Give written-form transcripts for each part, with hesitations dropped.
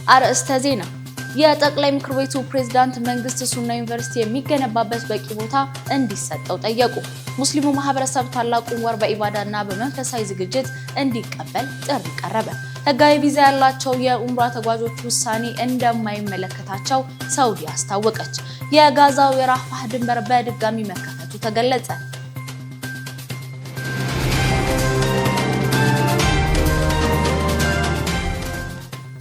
አርዕስተ ዜና የጠቅላይ ምክር ቤቱ ፕሬዝዳንት መንግስት ሱና ዩኒቨርሲቲ የሚገነባበት በቂ ቦታ እንዲሰጠው ጠየቁ። ሙስሊሙ ማህበረሰብ ታላቁን ወር በኢባዳና በመንፈሳዊ ዝግጅት እንዲቀበል ጥሪ ቀረበ። ህጋዊ ቪዛ ያላቸው የኡምራ ተጓዦች ውሳኔ እንደማይመለከታቸው ሳውዲ አስታወቀች። የጋዛው የራፋህ ድንበር በድጋሚ መከፈቱ ተገለጸ።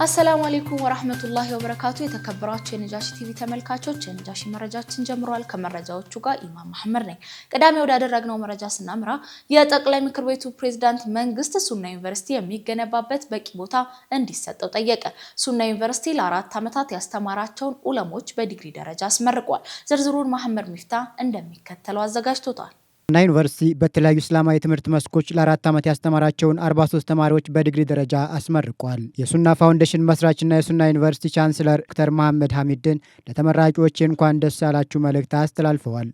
አሰላሙ አለይኩም ወራህመቱላሂ ወበረካቱ። የተከበራችሁ የነጃሺ ቲቪ ተመልካቾች የነጃሺ መረጃችን ጀምሯል። ከመረጃዎቹ ጋር ኢማም መሐመድ ነኝ። ቀዳሚ ወዳደረግነው መረጃ ስናምራ የጠቅላይ ምክር ቤቱ ፕሬዝዳንት መንግስት ሱና ዩኒቨርሲቲ የሚገነባበት በቂ ቦታ እንዲሰጠው ጠየቀ። ሱና ዩኒቨርሲቲ ለ4 ዓመታት ያስተማራቸውን ዑለሞች በዲግሪ ደረጃ አስመርቋል። ዝርዝሩን መሐመድ ሚፍታ እንደሚከተለው አዘጋጅቶታል። ሱና ዩኒቨርሲቲ በተለያዩ እስላማዊ ትምህርት መስኮች ለ4 ዓመት ያስተማራቸውን 43 ተማሪዎች በዲግሪ ደረጃ አስመርቋል። የሱና ፋውንዴሽን መስራችና የሱና ዩኒቨርሲቲ ቻንስለር ዶክተር መሐመድ ሐሚድን ለተመራቂዎች እንኳን ደስ ያላችሁ መልእክት አስተላልፈዋል።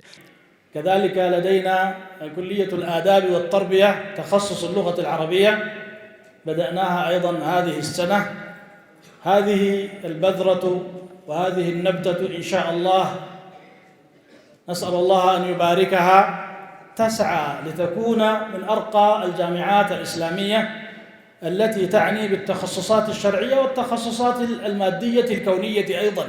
كذلك لدينا كلية الآداب والتربية تخصص اللغة العربية بدأناها أيضا هذه السنة. هذه البذرة وهذه النبتة إن شاء الله نسأل الله أن يباركها تسعى لتكون من أرقى الجامعات الإسلامية التي تعني بالتخصصات الشرعية والتخصصات المادية الكونية أيضا.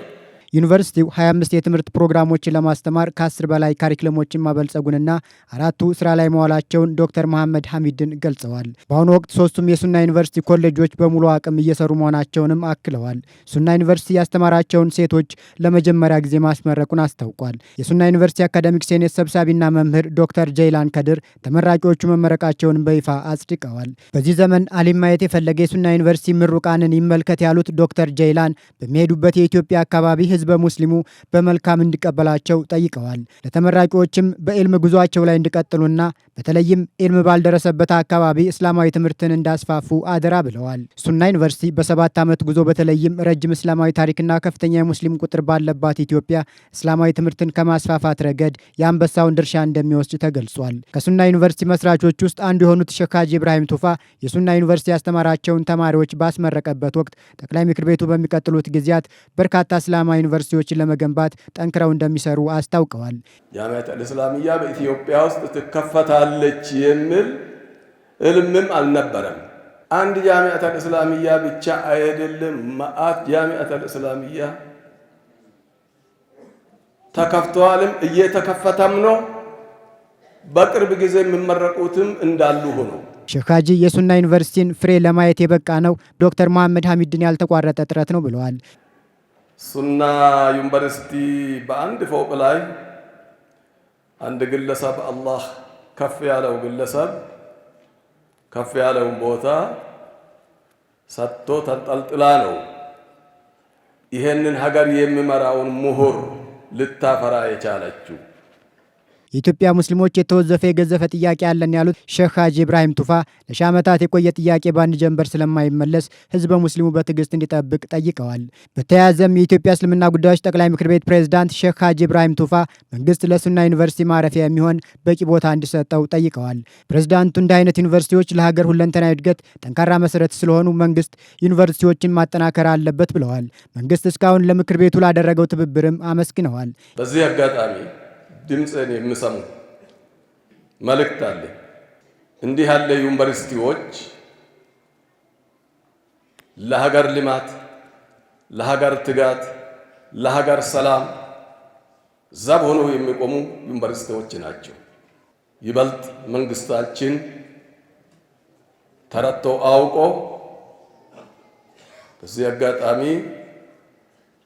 ዩኒቨርሲቲው 25 የትምህርት ፕሮግራሞችን ለማስተማር ከ10 በላይ ካሪክለሞችን ማበልጸጉንና 4ቱ ስራ ላይ መዋላቸውን ዶክተር መሐመድ ሐሚድን ገልጸዋል። በአሁኑ ወቅት 3ቱም የሱና ዩኒቨርሲቲ ኮሌጆች በሙሉ አቅም እየሰሩ መሆናቸውንም አክለዋል። ሱና ዩኒቨርሲቲ ያስተማራቸውን ሴቶች ለመጀመሪያ ጊዜ ማስመረቁን አስታውቋል። የሱና ዩኒቨርሲቲ አካዳሚክ ሴኔት ሰብሳቢና መምህር ዶክተር ጀይላን ከድር ተመራቂዎቹ መመረቃቸውን በይፋ አጽድቀዋል። በዚህ ዘመን አሊም ማየት የፈለገ የሱና ዩኒቨርሲቲ ምሩቃንን ይመልከት ያሉት ዶክተር ጀይላን በሚሄዱበት የኢትዮጵያ አካባቢ ህዝበ ሙስሊሙ በመልካም እንዲቀበላቸው ጠይቀዋል። ለተመራቂዎችም በኢልም ጉዟቸው ላይ እንዲቀጥሉና በተለይም ኢልም ባልደረሰበት አካባቢ እስላማዊ ትምህርትን እንዳስፋፉ አደራ ብለዋል። ሱና ዩኒቨርሲቲ በ7 ዓመት ጉዞ በተለይም ረጅም እስላማዊ ታሪክና ከፍተኛ የሙስሊም ቁጥር ባለባት ኢትዮጵያ እስላማዊ ትምህርትን ከማስፋፋት ረገድ የአንበሳውን ድርሻ እንደሚወስድ ተገልጿል። ከሱና ዩኒቨርሲቲ መስራቾች ውስጥ አንዱ የሆኑት ሼክ ሀጂ ኢብራሂም ቱፋ የሱና ዩኒቨርሲቲ ያስተማራቸውን ተማሪዎች ባስመረቀበት ወቅት ጠቅላይ ምክር ቤቱ በሚቀጥሉት ጊዜያት በርካታ እስላማዊ ዩኒቨርሲቲዎችን ለመገንባት ጠንክረው እንደሚሰሩ አስታውቀዋል። ጃሚዓት አልእስላሚያ በኢትዮጵያ ውስጥ ትከፈታለች የሚል ህልምም አልነበረም። አንድ ጃሚዓት አልእስላሚያ ብቻ አይደለም፣ ማአት ጃሚዓት አልእስላሚያ ተከፍተዋልም እየተከፈተም ነው። በቅርብ ጊዜ የሚመረቁትም እንዳሉ ሆኖ ሼክ ሀጂ የሱና ዩኒቨርሲቲን ፍሬ ለማየት የበቃ ነው ዶክተር መሐመድ ሐሚድን ያልተቋረጠ ጥረት ነው ብለዋል። ሱና ዩኒቨርሲቲ በአንድ ፎቅ ላይ አንድ ግለሰብ አላህ ከፍ ያለው ግለሰብ ከፍ ያለውን ቦታ ሰጥቶ ተንጠልጥላ ነው ይሄንን ሀገር የሚመራውን ምሁር ልታፈራ የቻለችው። የኢትዮጵያ ሙስሊሞች የተወዘፈ የገዘፈ ጥያቄ ያለን ያሉት ሼክ ሀጂ ኢብራሂም ቱፋ ለሺህ ዓመታት የቆየ ጥያቄ በአንድ ጀንበር ስለማይመለስ ህዝበ ሙስሊሙ በትዕግስት እንዲጠብቅ ጠይቀዋል። በተያያዘም የኢትዮጵያ እስልምና ጉዳዮች ጠቅላይ ምክር ቤት ፕሬዝዳንት ሼክ ሀጂ ኢብራሂም ቱፋ መንግስት ለሱና ዩኒቨርሲቲ ማረፊያ የሚሆን በቂ ቦታ እንዲሰጠው ጠይቀዋል። ፕሬዝዳንቱ እንዲህ አይነት ዩኒቨርሲቲዎች ለሀገር ሁለንተናዊ እድገት ጠንካራ መሰረት ስለሆኑ መንግስት ዩኒቨርሲቲዎችን ማጠናከር አለበት ብለዋል። መንግስት እስካሁን ለምክር ቤቱ ላደረገው ትብብርም አመስግነዋል። በዚህ አጋጣሚ ድምፅን የሚሰሙ መልእክት አለ። እንዲህ ያለ ዩኒቨርሲቲዎች ለሀገር ልማት፣ ለሀገር ትጋት፣ ለሀገር ሰላም ዘብ ሆነው የሚቆሙ ዩኒቨርሲቲዎች ናቸው። ይበልጥ መንግስታችን ተረድቶ አውቆ በዚህ አጋጣሚ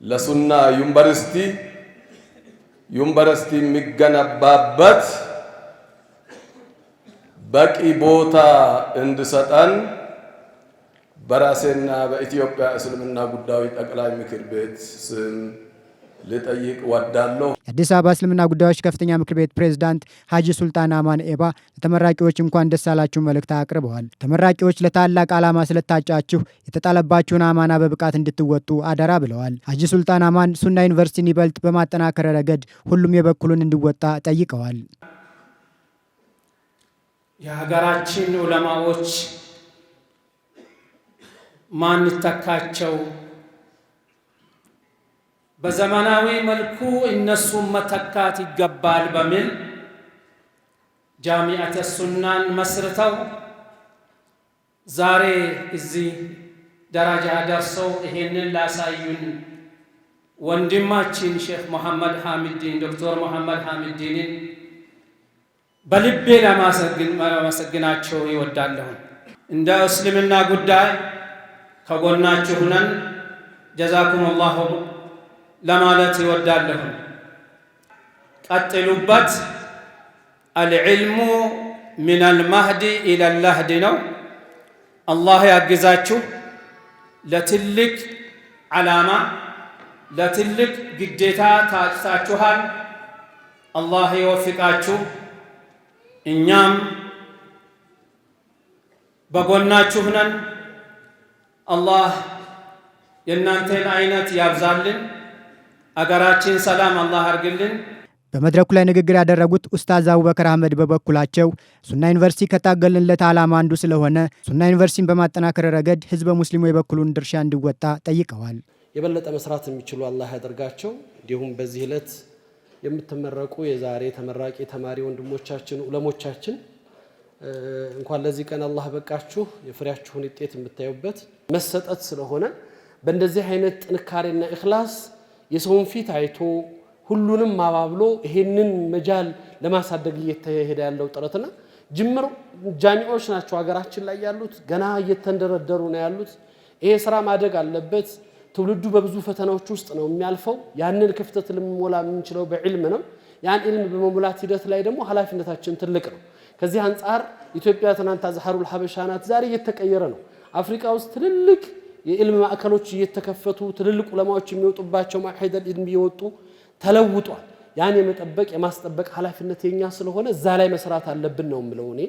ለሱና ዩኒቨርሲቲ የሚገነባበት በቂ ቦታ እንዲሰጠን በራሴና በኢትዮጵያ እስልምና ጉዳዮች ጠቅላይ ምክር ቤት ስም ልጠይቅ ወዳለሁ። የአዲስ አበባ እስልምና ጉዳዮች ከፍተኛ ምክር ቤት ፕሬዝዳንት ሀጂ ሱልጣን አማን ኤባ ለተመራቂዎች እንኳን ደስ አላችሁ መልእክት አቅርበዋል። ተመራቂዎች ለታላቅ ዓላማ ስለታጫችሁ የተጣለባችሁን አማና በብቃት እንድትወጡ አደራ ብለዋል። ሀጂ ሱልጣን አማን ሱና ዩኒቨርሲቲን ይበልጥ በማጠናከር ረገድ ሁሉም የበኩሉን እንዲወጣ ጠይቀዋል። የሀገራችን ዑለማዎች ማን ተካቸው በዘመናዊ መልኩ እነሱን መተካት ይገባል በሚል ጃሚዓተ ሱናን መስርተው ዛሬ እዚህ ደረጃ ደርሰው ይሄንን ላሳዩን ወንድማችን ሼክ መሐመድ ሐሚድን ዶክተር መሐመድ ሐሚድን በልቤ ለማመሰግናቸው ይወዳለሁ። እንደ እስልምና ጉዳይ ከጎናችሁ ነን፣ ጀዛኩሙላሁ ለማለት ይወዳለሁ። ቀጥሉበት። አልዕልሙ ሚነል መህዲ ኢለል ለህዲ ነው። አላህ ያግዛችሁ። ለትልቅ ዓላማ ለትልቅ ግዴታ ታጭታችኋል። አላህ ይወፍቃችሁ። እኛም በጎናችሁ ነን። አላህ የእናንተን አይነት ያብዛልን። አገራችን ሰላም አላህ አርግልን። በመድረኩ ላይ ንግግር ያደረጉት ኡስታዝ አቡበከር አህመድ በበኩላቸው ሱና ዩኒቨርሲቲ ከታገልንለት ዓላማ አንዱ ስለሆነ ሱና ዩኒቨርሲቲን በማጠናከር ረገድ ህዝበ ሙስሊሙ የበኩሉን ድርሻ እንዲወጣ ጠይቀዋል። የበለጠ መስራት የሚችሉ አላህ ያደርጋቸው። እንዲሁም በዚህ ዕለት የምትመረቁ የዛሬ ተመራቂ ተማሪ ወንድሞቻችን ዑለሞቻችን እንኳን ለዚህ ቀን አላህ በቃችሁ። የፍሬያችሁን ውጤት የምታዩበት መሰጠት ስለሆነ በእንደዚህ አይነት ጥንካሬና ኢኽላስ የሰውን ፊት አይቶ ሁሉንም ማባብሎ ይሄንን መጃል ለማሳደግ እየተሄደ ያለው ጥረትና ጅምር ጃሚዓዎች ናቸው ሀገራችን ላይ ያሉት፣ ገና እየተንደረደሩ ነው ያሉት። ይሄ ስራ ማደግ አለበት። ትውልዱ በብዙ ፈተናዎች ውስጥ ነው የሚያልፈው። ያንን ክፍተት ልንሞላ የምንችለው በዕልም ነው። ያን ዕልም በመሙላት ሂደት ላይ ደግሞ ኃላፊነታችን ትልቅ ነው። ከዚህ አንጻር ኢትዮጵያ ትናንት አዝሐሩል ሐበሻ ናት፣ ዛሬ እየተቀየረ ነው። አፍሪካ ውስጥ ትልልቅ የዕልም ማዕከሎች እየተከፈቱ ትልልቅ ዑለማዎች የሚወጡባቸው ማዕሂደል ዒልም እየወጡ ተለውጧል። ያን የመጠበቅ የማስጠበቅ ኃላፊነት የኛ ስለሆነ እዛ ላይ መስራት አለብን ነው የምለው እኔ።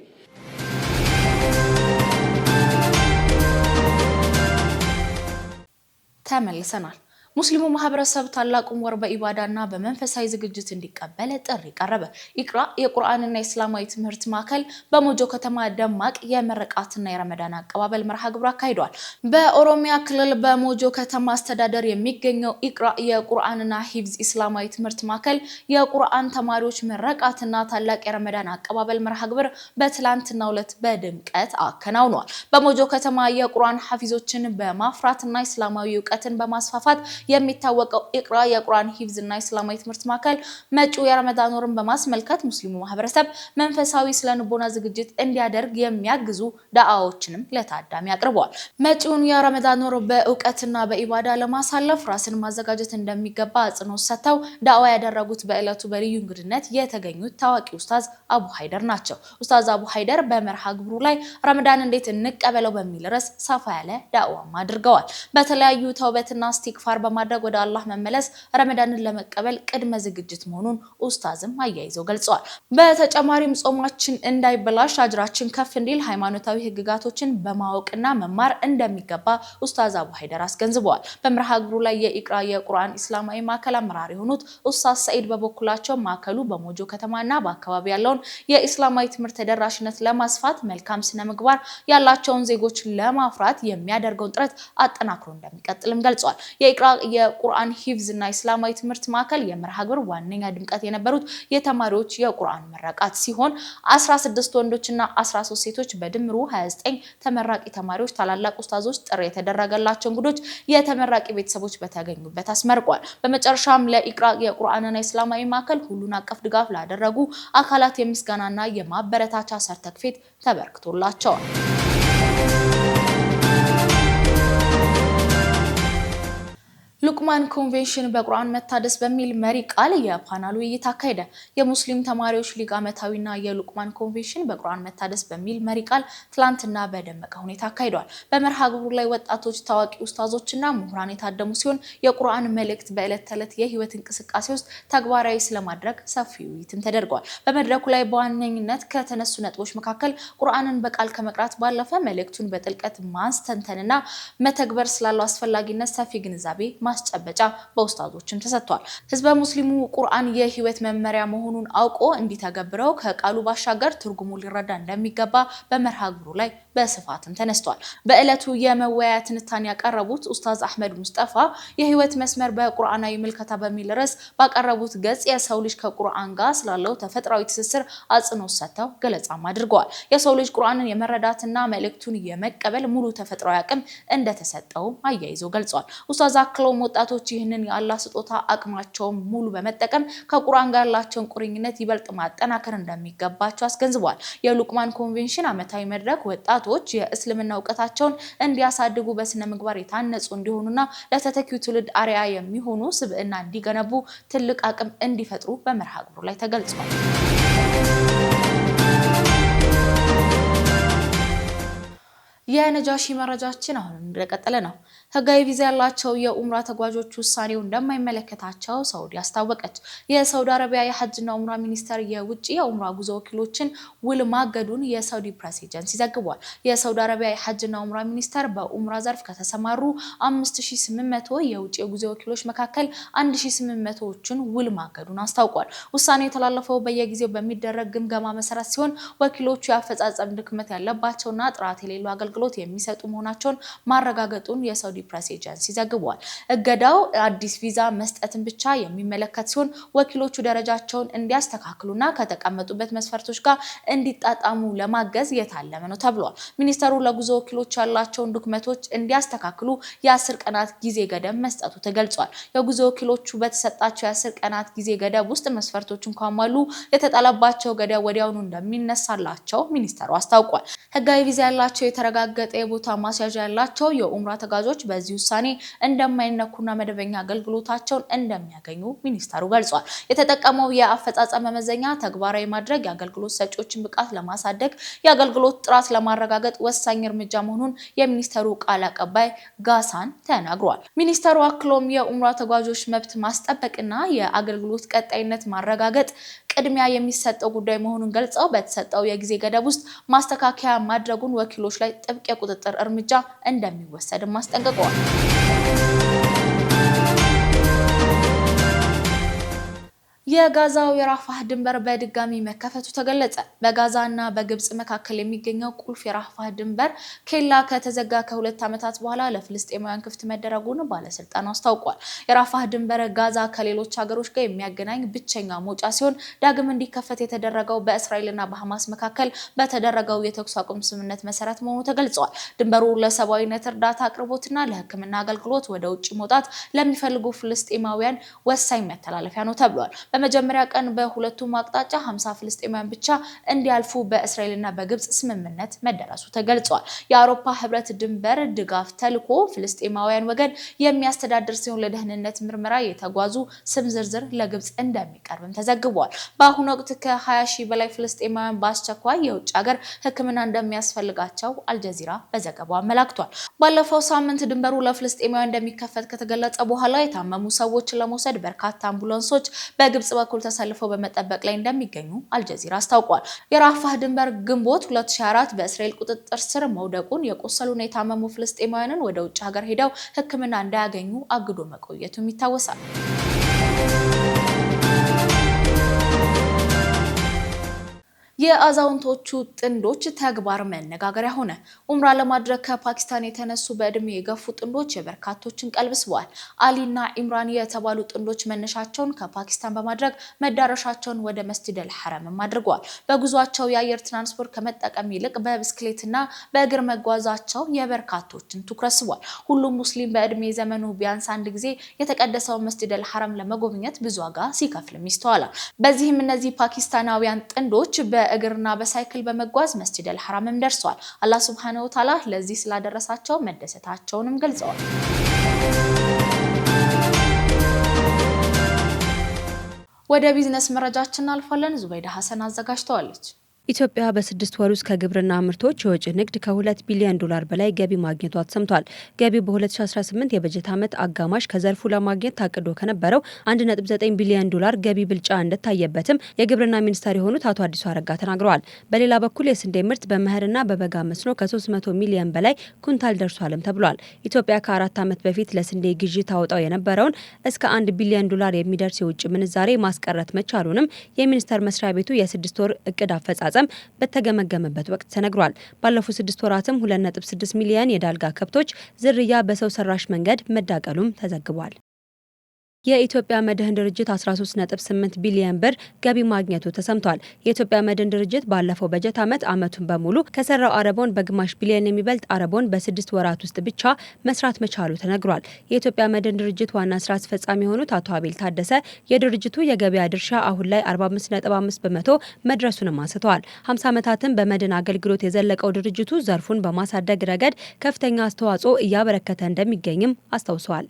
ተመልሰናል። ሙስሊሙ ማህበረሰብ ታላቁን ወር በኢባዳና በመንፈሳዊ ዝግጅት እንዲቀበል ጥሪ ቀረበ። ኢቅራ የቁርአንና የእስላማዊ ትምህርት ማዕከል በሞጆ ከተማ ደማቅ የምርቃትና የረመዳን አቀባበል መርሃ ግብር አካሂዷል። በኦሮሚያ ክልል በሞጆ ከተማ አስተዳደር የሚገኘው ኢቅራ የቁርአንና ሂፍዝ ኢስላማዊ ትምህርት ማዕከል የቁርአን ተማሪዎች ምረቃትና ታላቅ የረመዳን አቀባበል መርሃ ግብር በትላንትናው ዕለት በድምቀት አከናውኗል። በሞጆ ከተማ የቁርአን ሐፊዞችን በማፍራትና እስላማዊ ዕውቀትን በማስፋፋት የሚታወቀው ኢቅራ የቁርአን ሂፍዝና እስላማዊ ትምህርት ማዕከል መጪው የረመዳን ወርን በማስመልከት ሙስሊሙ ማህበረሰብ መንፈሳዊ ስለንቦና ዝግጅት እንዲያደርግ የሚያግዙ ዳዓዎችንም ለታዳሚ አቅርበዋል። መጪውን የረመዳን ወር በእውቀትና በኢባዳ ለማሳለፍ ራስን ማዘጋጀት እንደሚገባ አጽንኦት ሰጥተው ዳዋ ያደረጉት በዕለቱ በልዩ እንግድነት የተገኙት ታዋቂ ኡስታዝ አቡ ሀይደር ናቸው። ኡስታዝ አቡ ሀይደር በመርሃ ግብሩ ላይ ረመዳን እንዴት እንቀበለው በሚል ርዕስ ሰፋ ያለ ዳዋም አድርገዋል። በተለያዩ ተውበትና ኢስቲግፋር በማድረግ ወደ አላህ መመለስ ረመዳንን ለመቀበል ቅድመ ዝግጅት መሆኑን ኡስታዝም አያይዘው ገልጸዋል። በተጨማሪም ጾማችን እንዳይበላሽ አጅራችን ከፍ እንዲል ሃይማኖታዊ ህግጋቶችን በማወቅና መማር እንደሚገባ ኡስታዝ አቡ ሀይደር አስገንዝበዋል። በመርሃ ግብሩ ላይ የኢቅራ የቁርአን ኢስላማዊ ማዕከል አመራር የሆኑት ኡስታዝ ሰዒድ በበኩላቸው ማዕከሉ በሞጆ ከተማና በአካባቢ ያለውን የኢስላማዊ ትምህርት ተደራሽነት ለማስፋት መልካም ስነ ምግባር ያላቸውን ዜጎች ለማፍራት የሚያደርገውን ጥረት አጠናክሮ እንደሚቀጥልም ገልጿል። የኢቅራ የቁርአን ሂፍዝና እስላማዊ ትምህርት ማዕከል የመርሃ ግብር ዋነኛ ድምቀት የነበሩት የተማሪዎች የቁርአን ምረቃት ሲሆን 16 ወንዶችና 13 ሴቶች በድምሩ 29 ተመራቂ ተማሪዎች፣ ታላላቅ ኡስታዞች፣ ጥሪ የተደረገላቸው እንግዶች፣ የተመራቂ ቤተሰቦች በተገኙበት አስመርቋል። በመጨረሻም ለኢቅራ የቁርአንና እስላማዊ ማዕከል ሁሉን አቀፍ ድጋፍ ላደረጉ አካላት የምስጋናና የማበረታቻ ሰርተፍኬት ተበርክቶላቸዋል። ሉቅማን ኮንቬንሽን በቁርአን መታደስ በሚል መሪ ቃል የፓናል ውይይት አካሄደ። የሙስሊም ተማሪዎች ሊግ ዓመታዊና የሉቅማን ኮንቬንሽን በቁርአን መታደስ በሚል መሪ ቃል ትላንትና በደመቀ ሁኔታ አካሂዷል። በመርሃ ግብሩ ላይ ወጣቶች፣ ታዋቂ ኡስታዞችና ምሁራን የታደሙ ሲሆን የቁርአን መልእክት በዕለት ተዕለት የህይወት እንቅስቃሴ ውስጥ ተግባራዊ ስለማድረግ ሰፊ ውይይትም ተደርጓል። በመድረኩ ላይ በዋነኝነት ከተነሱ ነጥቦች መካከል ቁርአንን በቃል ከመቅራት ባለፈ መልእክቱን በጥልቀት ማስተንተንና መተግበር ስላለው አስፈላጊነት ሰፊ ግንዛቤ ማስጨበጫ በኡስታዞችም ተሰጥቷል። ህዝበ ሙስሊሙ ቁርአን የህይወት መመሪያ መሆኑን አውቆ እንዲተገብረው ከቃሉ ባሻገር ትርጉሙ ሊረዳ እንደሚገባ በመርሃ ግብሩ ላይ በስፋትም ተነስቷል። በእለቱ የመወያያ ትንታኔ ያቀረቡት ኡስታዝ አህመድ ሙስጠፋ የህይወት መስመር በቁርአናዊ ምልከታ በሚል ርዕስ ባቀረቡት ገጽ የሰው ልጅ ከቁርአን ጋር ስላለው ተፈጥሯዊ ትስስር አጽንኦት ሰጥተው ገለጻም አድርገዋል። የሰው ልጅ ቁርአንን የመረዳትና መልእክቱን የመቀበል ሙሉ ተፈጥሯዊ አቅም እንደተሰጠው አያይዘው ገልጿል። ኡስታዝ አክለውም ወጣቶች ይህንን የአላህ ስጦታ አቅማቸውን ሙሉ በመጠቀም ከቁርአን ጋር ያላቸውን ቁርኝነት ይበልጥ ማጠናከር እንደሚገባቸው አስገንዝበዋል። የሉቅማን ኮንቬንሽን ዓመታዊ መድረክ ወጣቶች የእስልምና እውቀታቸውን እንዲያሳድጉ በስነ ምግባር የታነጹ እንዲሆኑና ለተተኪው ትውልድ አርአያ የሚሆኑ ስብዕና እንዲገነቡ ትልቅ አቅም እንዲፈጥሩ በመርሃ ግብሩ ላይ ተገልጿል። የነጃሺ መረጃችን አሁን እንደቀጠለ ነው። ህጋዊ ቪዛ ያላቸው የኡምራ ተጓዦች ውሳኔው እንደማይመለከታቸው ሳውዲ አስታወቀች። የሳውዲ አረቢያ የሐጅና ኡምራ ሚኒስቴር የውጪ የኡምራ ጉዞ ወኪሎችን ውል ማገዱን የሳውዲ ፕሬስ ኤጀንሲ ዘግቧል። የሳውዲ አረቢያ የሐጅና ኡምራ ሚኒስቴር በኡምራ ዘርፍ ከተሰማሩ 5800 የውጪ የጉዞ ወኪሎች መካከል 1800ዎችን ውል ማገዱን አስታውቋል። ውሳኔው የተላለፈው በየጊዜው በሚደረግ ግምገማ መሰረት ሲሆን ወኪሎቹ የአፈጻጸም ድክመት ያለባቸውና ጥራት የሌለው አገልግሎት የሚሰጡ መሆናቸውን ማረጋገጡን የሳውዲ ፕሬስ ኤጀንሲ ዘግቧል። እገዳው አዲስ ቪዛ መስጠትን ብቻ የሚመለከት ሲሆን ወኪሎቹ ደረጃቸውን እንዲያስተካክሉና ከተቀመጡበት መስፈርቶች ጋር እንዲጣጣሙ ለማገዝ የታለመ ነው ተብሏል። ሚኒስተሩ ለጉዞ ወኪሎች ያላቸውን ድክመቶች እንዲያስተካክሉ የ10 ቀናት ጊዜ ገደብ መስጠቱ ተገልጿል። የጉዞ ወኪሎቹ በተሰጣቸው የ10 ቀናት ጊዜ ገደብ ውስጥ መስፈርቶችን ካሟሉ የተጣለባቸው ገደብ ወዲያውኑ እንደሚነሳላቸው ሚኒስተሩ አስታውቋል። ህጋዊ ቪዛ ያላቸው የተረጋገጠ የቦታ ማስያዣ ያላቸው የኡምራ ተጓዦች በዚህ ውሳኔ እንደማይነኩና መደበኛ አገልግሎታቸውን እንደሚያገኙ ሚኒስተሩ ገልጿል። የተጠቀመው የአፈጻጸም መመዘኛ ተግባራዊ ማድረግ የአገልግሎት ሰጪዎችን ብቃት ለማሳደግ የአገልግሎት ጥራት ለማረጋገጥ ወሳኝ እርምጃ መሆኑን የሚኒስተሩ ቃል አቀባይ ጋሳን ተናግሯል። ሚኒስተሩ አክሎም የኡምራ ተጓዦች መብት ማስጠበቅና የአገልግሎት ቀጣይነት ማረጋገጥ ቅድሚያ የሚሰጠው ጉዳይ መሆኑን ገልጸው በተሰጠው የጊዜ ገደብ ውስጥ ማስተካከያ ማድረጉን ወኪሎች ላይ ጥብቅ የቁጥጥር እርምጃ እንደሚወሰድም አስጠንቅቀዋል። የጋዛው የራፋህ ድንበር በድጋሚ መከፈቱ ተገለጸ። በጋዛና በግብጽ መካከል የሚገኘው ቁልፍ የራፋህ ድንበር ኬላ ከተዘጋ ከ2 ዓመታት በኋላ ለፍልስጤማውያን ክፍት መደረጉን ባለስልጣን አስታውቋል። የራፋህ ድንበር ጋዛ ከሌሎች ሀገሮች ጋር የሚያገናኝ ብቸኛ መውጫ ሲሆን ዳግም እንዲከፈት የተደረገው በእስራኤልና በሐማስ መካከል በተደረገው የተኩስ አቁም ስምምነት መሰረት መሆኑ ተገልጿል። ድንበሩ ለሰብአዊነት እርዳታ አቅርቦትና ለሕክምና አገልግሎት ወደ ውጭ መውጣት ለሚፈልጉ ፍልስጤማውያን ወሳኝ መተላለፊያ ነው ተብሏል። በመጀመሪያ ቀን በሁለቱም አቅጣጫ 50 ፍልስጤማውያን ብቻ እንዲያልፉ በእስራኤልና በግብጽ ስምምነት መደረሱ ተገልጿል። የአውሮፓ ህብረት ድንበር ድጋፍ ተልዕኮ ፍልስጤማውያን ወገን የሚያስተዳድር ሲሆን ለደህንነት ምርመራ የተጓዙ ስም ዝርዝር ለግብጽ እንደሚቀርብም ተዘግቧል። በአሁኑ ወቅት ከ20 ሺህ በላይ ፍልስጤማውያን በአስቸኳይ የውጭ ሀገር ሕክምና እንደሚያስፈልጋቸው አልጀዚራ በዘገባው አመላክቷል። ባለፈው ሳምንት ድንበሩ ለፍልስጤማውያን እንደሚከፈት ከተገለጸ በኋላ የታመሙ ሰዎችን ለመውሰድ በርካታ አምቡላንሶች በግብጽ በኩል ተሰልፈው በመጠበቅ ላይ እንደሚገኙ አልጀዚራ አስታውቋል። የራፋህ ድንበር ግንቦት 2024 በእስራኤል ቁጥጥር ስር መውደቁን የቆሰሉና የታመሙ ፍልስጤማውያንን ወደ ውጭ ሀገር ሄደው ሕክምና እንዳያገኙ አግዶ መቆየቱም ይታወሳል። የአዛውንቶቹ ጥንዶች ተግባር መነጋገሪያ ሆነ። ኡምራ ለማድረግ ከፓኪስታን የተነሱ በእድሜ የገፉ ጥንዶች የበርካቶችን ቀልብ ስበዋል። አሊና ኢምራን የተባሉ ጥንዶች መነሻቸውን ከፓኪስታን በማድረግ መዳረሻቸውን ወደ መስጂድ አልሐረምም አድርገዋል። በጉዟቸው የአየር ትራንስፖርት ከመጠቀም ይልቅ በብስክሌትና በእግር መጓዛቸው የበርካቶችን ትኩረት ስቧል። ሁሉም ሙስሊም በእድሜ ዘመኑ ቢያንስ አንድ ጊዜ የተቀደሰውን መስጂድ አልሐረም ለመጎብኘት ብዙ ዋጋ ሲከፍልም ይስተዋላል። በዚህም እነዚህ ፓኪስታናውያን ጥንዶች በእግርና በሳይክል በመጓዝ መስጂድ አልሐረምም ደርሰዋል። አላህ ሱብሃነሁ ወተዓላ ለዚህ ስላደረሳቸው መደሰታቸውንም ገልጸዋል። ወደ ቢዝነስ መረጃችን አልፋለን። ዙበይዳ ሐሰን አዘጋጅተዋለች። ኢትዮጵያ በ6 ወር ውስጥ ከግብርና ምርቶች የወጪ ንግድ ከ2 ቢሊዮን ዶላር በላይ ገቢ ማግኘቷ ተሰምቷል። ገቢው በ2018 የበጀት ዓመት አጋማሽ ከዘርፉ ለማግኘት ታቅዶ ከነበረው 1.9 ቢሊዮን ዶላር ገቢ ብልጫ እንደታየበትም የግብርና ሚኒስትር የሆኑት አቶ አዲሱ አረጋ ተናግረዋል። በሌላ በኩል የስንዴ ምርት በመኸርና በበጋ መስኖ ከ300 ሚሊዮን በላይ ኩንታል ደርሷልም ተብሏል። ኢትዮጵያ ከ4 ዓመት በፊት ለስንዴ ግዢ ታወጣው የነበረውን እስከ 1 ቢሊዮን ዶላር የሚደርስ የውጭ ምንዛሬ ማስቀረት መቻሉንም የሚኒስቴር መስሪያ ቤቱ የ6 ወር እቅድ አፈጻጸም በተገመገመበት ወቅት ተነግሯል። ባለፉት 6 ወራትም 2.6 ሚሊዮን የዳልጋ ከብቶች ዝርያ በሰው ሰራሽ መንገድ መዳቀሉም ተዘግቧል። የኢትዮጵያ መድህን ድርጅት 13.8 ቢሊዮን ብር ገቢ ማግኘቱ ተሰምቷል። የኢትዮጵያ መድህን ድርጅት ባለፈው በጀት ዓመት ዓመቱን በሙሉ ከሰራው አረቦን በግማሽ ቢሊዮን የሚበልጥ አረቦን በ6 ወራት ውስጥ ብቻ መስራት መቻሉ ተነግሯል። የኢትዮጵያ መድህን ድርጅት ዋና ስራ አስፈጻሚ የሆኑት አቶ አቤል ታደሰ የድርጅቱ የገበያ ድርሻ አሁን ላይ 45.5 በመቶ መድረሱንም አንስተዋል። 50 ዓመታትን በመድህን አገልግሎት የዘለቀው ድርጅቱ ዘርፉን በማሳደግ ረገድ ከፍተኛ አስተዋጽኦ እያበረከተ እንደሚገኝም አስታውሰዋል።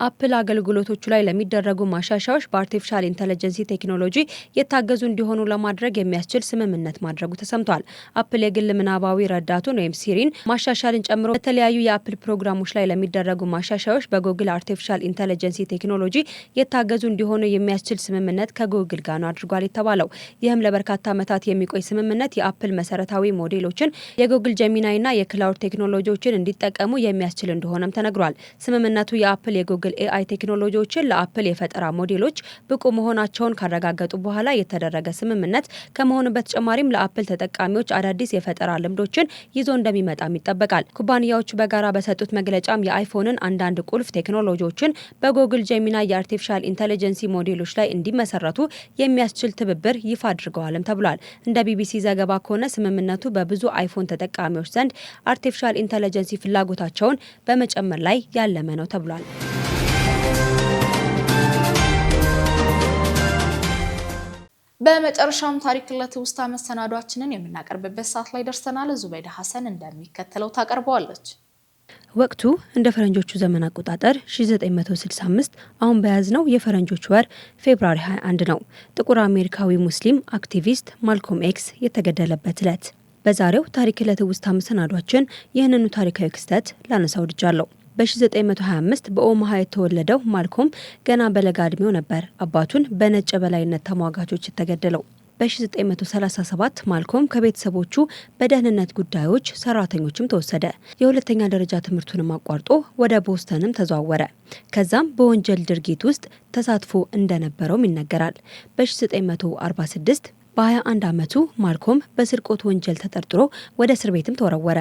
አፕል አገልግሎቶቹ ላይ ለሚደረጉ ማሻሻያዎች በአርቲፊሻል ኢንተለጀንስ ቴክኖሎጂ የታገዙ እንዲሆኑ ለማድረግ የሚያስችል ስምምነት ማድረጉ ተሰምቷል። አፕል የግል ምናባዊ ረዳቱን ወይም ሲሪን ማሻሻልን ጨምሮ በተለያዩ የአፕል ፕሮግራሞች ላይ ለሚደረጉ ማሻሻያዎች በጉግል አርቲፊሻል ኢንተለጀንስ ቴክኖሎጂ የታገዙ እንዲሆኑ የሚያስችል ስምምነት ከጉግል ጋር ነው አድርጓል የተባለው። ይህም ለበርካታ ዓመታት የሚቆይ ስምምነት የአፕል መሰረታዊ ሞዴሎችን የጉግል ጀሚናይና የክላውድ ቴክኖሎጂዎችን እንዲጠቀሙ የሚያስችል እንደሆነም ተነግሯል። ስምምነቱ የአፕል የጉግል ኤአይ ቴክኖሎጂዎችን ለአፕል የፈጠራ ሞዴሎች ብቁ መሆናቸውን ካረጋገጡ በኋላ የተደረገ ስምምነት ከመሆኑ በተጨማሪም ለአፕል ተጠቃሚዎች አዳዲስ የፈጠራ ልምዶችን ይዞ እንደሚመጣም ይጠበቃል። ኩባንያዎቹ በጋራ በሰጡት መግለጫም የአይፎንን አንዳንድ ቁልፍ ቴክኖሎጂዎችን በጉግል ጀሚና የአርቲፊሻል ኢንተለጀንስ ሞዴሎች ላይ እንዲመሰረቱ የሚያስችል ትብብር ይፋ አድርገዋልም ተብሏል። እንደ ቢቢሲ ዘገባ ከሆነ ስምምነቱ በብዙ አይፎን ተጠቃሚዎች ዘንድ አርቲፊሻል ኢንተለጀንስ ፍላጎታቸውን በመጨመር ላይ ያለመ ነው ተብሏል። በመጨረሻም ታሪክ ለትውስታ መሰናዷችንን የምናቀርብበት ሰዓት ላይ ደርሰናል። ዙበይዳ ሐሰን እንደሚከተለው ታቀርበዋለች። ወቅቱ እንደ ፈረንጆቹ ዘመን አቆጣጠር 1965 አሁን በያዝነው የፈረንጆች ወር ፌብሩዋሪ 21 ነው። ጥቁር አሜሪካዊ ሙስሊም አክቲቪስት ማልኮም ኤክስ የተገደለበት ዕለት። በዛሬው ታሪክ ለትውስታ መሰናዷችን ይህንኑ ታሪካዊ ክስተት ላነሳ ወድጃለሁ። በ1925 በኦማሃ የተወለደው ማልኮም ገና በለጋ እድሜው ነበር አባቱን በነጭ በላይነት ተሟጋቾች የተገደለው። በ1937 ማልኮም ከቤተሰቦቹ በደህንነት ጉዳዮች ሰራተኞችም ተወሰደ። የሁለተኛ ደረጃ ትምህርቱንም አቋርጦ ወደ ቦስተንም ተዘዋወረ። ከዛም በወንጀል ድርጊት ውስጥ ተሳትፎ እንደነበረውም ይነገራል። በ1946 በ21 ዓመቱ ማልኮም በስርቆት ወንጀል ተጠርጥሮ ወደ እስር ቤትም ተወረወረ።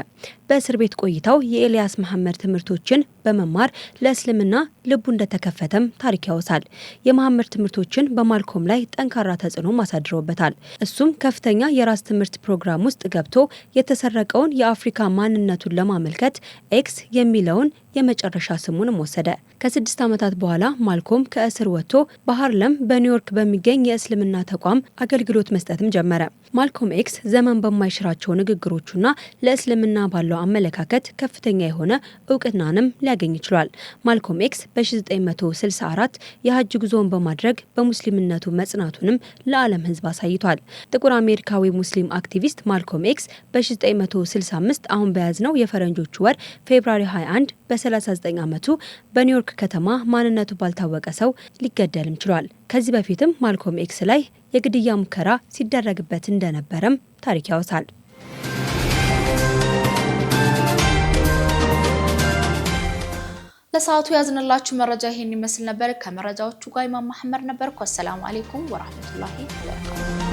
በእስር ቤት ቆይታው የኤልያስ መሐመድ ትምህርቶችን በመማር ለእስልምና ልቡ እንደተከፈተም ታሪክ ያወሳል። የመሐመድ ትምህርቶችን በማልኮም ላይ ጠንካራ ተጽዕኖ አሳድረውበታል። እሱም ከፍተኛ የራስ ትምህርት ፕሮግራም ውስጥ ገብቶ የተሰረቀውን የአፍሪካ ማንነቱን ለማመልከት ኤክስ የሚለውን የመጨረሻ ስሙንም ወሰደ። ከ6 ዓመታት በኋላ ማልኮም ከእስር ወጥቶ በሃርለም በኒውዮርክ በሚገኝ የእስልምና ተቋም አገልግሎት መስጠትም ጀመረ። ማልኮም ኤክስ ዘመን በማይሽራቸው ንግግሮቹና ለእስልምና ባለው አመለካከት ከፍተኛ የሆነ እውቅናንም ሊያገኝ ይችላል። ማልኮም ኤክስ በ1964 የሀጅ ጉዞውን በማድረግ በሙስሊምነቱ መጽናቱንም ለዓለም ሕዝብ አሳይቷል። ጥቁር አሜሪካዊ ሙስሊም አክቲቪስት ማልኮም ኤክስ በ1965 አሁን በያዝነው የፈረንጆቹ ወር ፌብሩዋሪ 21 በ39 ዓመቱ በኒውዮርክ ከተማ ማንነቱ ባልታወቀ ሰው ሊገደልም ችሏል። ከዚህ በፊትም ማልኮም ኤክስ ላይ የግድያ ሙከራ ሲደረግበት እንደነበረም ታሪክ ያወሳል። ለሰዓቱ ያዝንላችሁ መረጃ ይሄን ይመስል ነበር። ከመረጃዎቹ ጋር ኢማም መሐመድ ነበርኩ። አሰላሙ አለይኩም ወራህመቱላሂ ወበረካቱ።